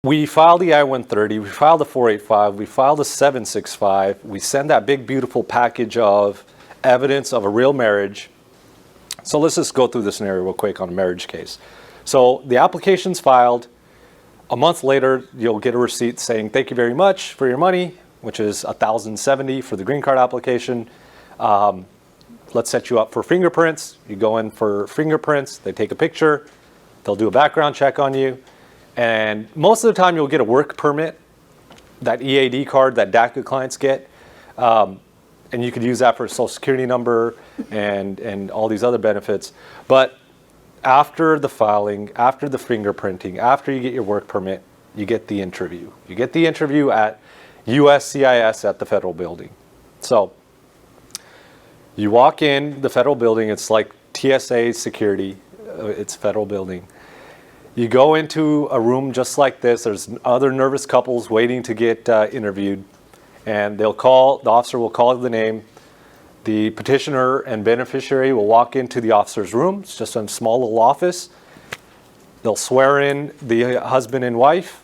We filed the I-130, we filed the 485, we filed the 765. We send that big, beautiful package of evidence of a real marriage. So let's just go through the scenario real quick on a marriage case. So the application's filed. A month later, you'll get a receipt saying, thank you very much for your money, which is $1,070 for the green card application. Let's set you up for fingerprints. You go in for fingerprints, they take a picture, they'll do a background check on you. And most of the time you'll get a work permit, that EAD card that DACA clients get. And you could use that for a social security number and all these other benefits. But after the filing, after the fingerprinting, after you get your work permit, you get the interview. You get the interview at USCIS at the federal building. So you walk in the federal building, it's like TSA security, it's federal building. You go into a room just like this. There's other nervous couples waiting to get interviewed, and the officer will call the name. The petitioner and beneficiary will walk into the officer's room. It's just a small little office. They'll swear in the husband and wife,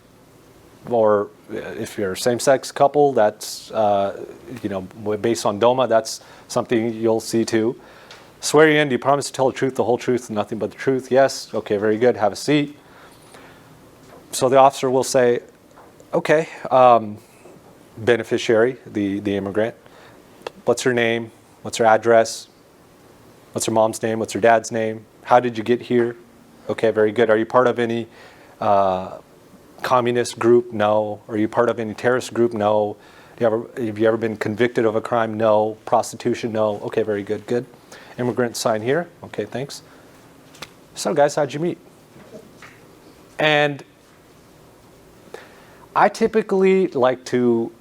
or if you're a same-sex couple, that's based on DOMA, that's something you'll see too. Swear you in. Do you promise to tell the truth, the whole truth, and nothing but the truth? Yes. Okay, very good. Have a seat. So the officer will say, okay, beneficiary, the immigrant, what's her name? What's her address? What's her mom's name? What's her dad's name? How did you get here? Okay, very good. Are you part of any communist group? No. Are you part of any terrorist group? No. Have you ever been convicted of a crime? No. Prostitution? No. Okay, very good. Good. Immigrant, sign here. Okay, thanks. So guys, how'd you meet? And I typically like to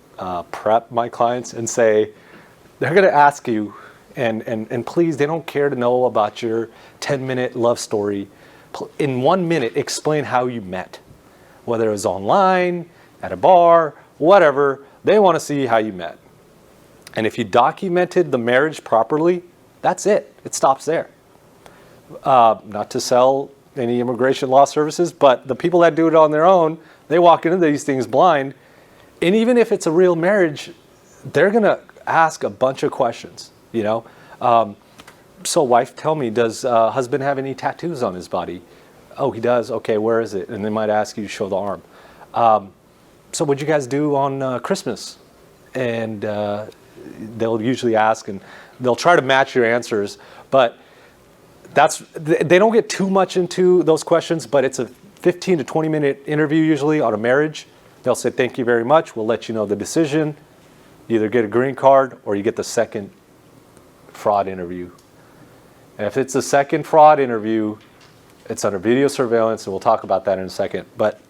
prep my clients and say, they're going to ask you, and please, they don't care to know about your 10-minute love story. In 1 minute, explain how you met. Whether it was online, at a bar, whatever, they want to see how you met. And if you documented the marriage properly, that's it. It stops there. Not to sell any immigration law services, but the people that do it on their own, they walk into these things blind. And even if it's a real marriage, they're going to ask a bunch of questions, So wife, tell me, does husband have any tattoos on his body? Oh, he does. Okay, where is it? And they might ask you to show the arm. So what'd you guys do on Christmas? And they'll usually ask, and they'll try to match your answers, but they don't get too much into those questions, but it's a 15 to 20 minute interview usually on a marriage. They'll say, thank you very much. We'll let you know the decision. You either get a green card or you get the second fraud interview. And if it's the second fraud interview, it's under video surveillance, and we'll talk about that in a second. But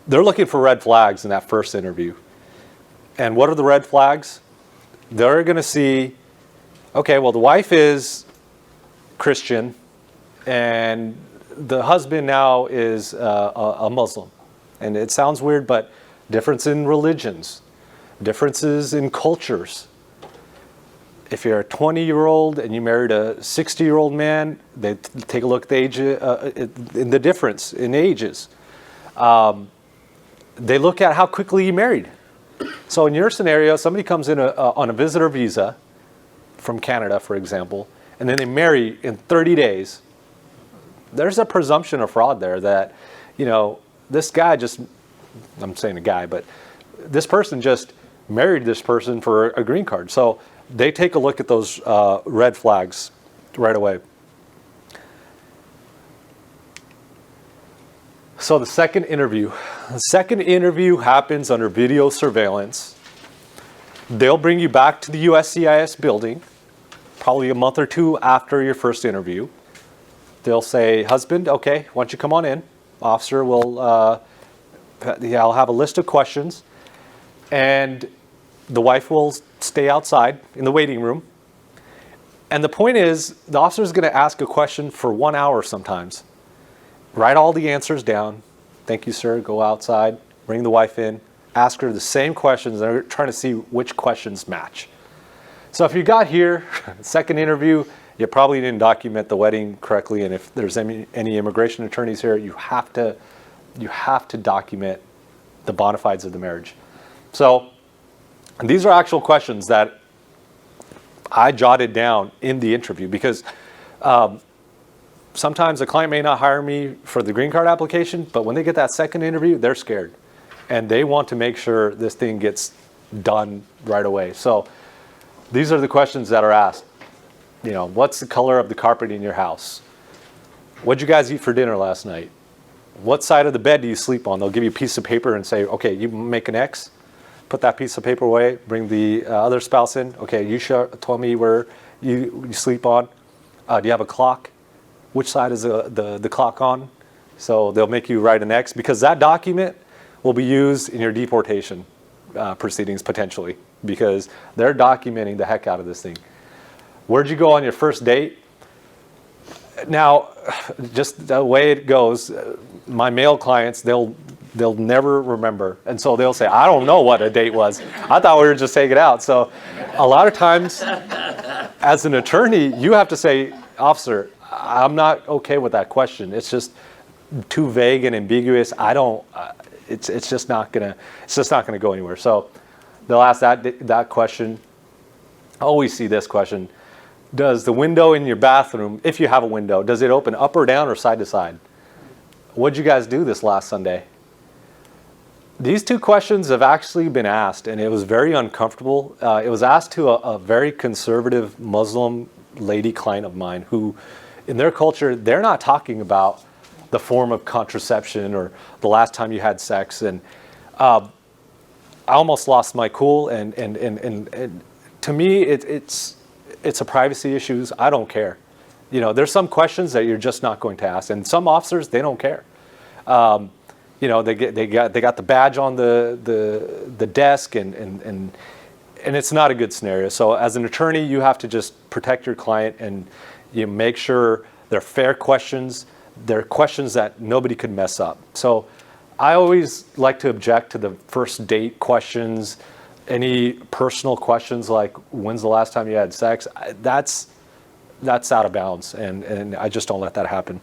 they're looking for red flags in that first interview. And what are the red flags? They're going to see, okay, well, the wife is Christian, and the husband now is a Muslim. And it sounds weird, but difference in religions, differences in cultures. If you're a 20-year-old and you married a 60-year-old man, they take a look at the age, in the difference in ages. They look at how quickly you married. So in your scenario, somebody comes in on a visitor visa from Canada, for example, and then they marry in 30 days. There's a presumption of fraud there that, this guy just, I'm saying a guy, but this person just married this person for a green card. So they take a look at those red flags right away. So the second interview happens under video surveillance. They'll bring you back to the USCIS building, probably a month or two after your first interview. They'll say, husband, okay, why don't you come on in? Officer will, I'll have a list of questions, and the wife will stay outside in the waiting room. And the point is, the officer is going to ask a question for 1 hour sometimes. Write all the answers down. Thank you, sir. Go outside, bring the wife in, ask her the same questions. They're trying to see which questions match. So if you got here, second interview, you probably didn't document the wedding correctly. And if there's any immigration attorneys here, you have to you have to document the bona fides of the marriage. So these are actual questions that I jotted down in the interview because sometimes a client may not hire me for the green card application, but when they get that second interview, they're scared. And they want to make sure this thing gets done right away. So these are the questions that are asked. You know, what's the color of the carpet in your house? What'd you guys eat for dinner last night? What side of the bed do you sleep on? They'll give you a piece of paper and say, okay, you make an X, put that piece of paper away, bring the other spouse in. Okay, you told me where you sleep on. Do you have a clock? Which side is the clock on? So they'll make you write an X because that document will be used in your deportation proceedings potentially because they're documenting the heck out of this thing. Where'd you go on your first date? Now, just the way it goes, my male clients, they'll never remember. And so they'll say, I don't know what a date was. I thought we were just taking it out. So a lot of times, as an attorney, you have to say, officer, I'm not okay with that question. It's just too vague and ambiguous. It's just not gonna go anywhere. So they'll ask that question. I always see this question. Does the window in your bathroom, if you have a window, does it open up or down or side to side? What'd you guys do this last Sunday? These two questions have actually been asked, and it was very uncomfortable. It was asked to a very conservative Muslim lady client of mine who, in their culture, they're not talking about the form of contraception or the last time you had sex. And I almost lost my cool. And to me, it's a privacy issue. I don't care. You know, there's some questions that you're just not going to ask, and some officers, they don't care. You know, they got the badge on the desk, and it's not a good scenario. So as an attorney, you have to just protect your client, and you make sure they're fair questions. They're questions that nobody could mess up. So I always like to object to the first date questions. Any personal questions like when's the last time you had sex, that's out of bounds, and I just don't let that happen.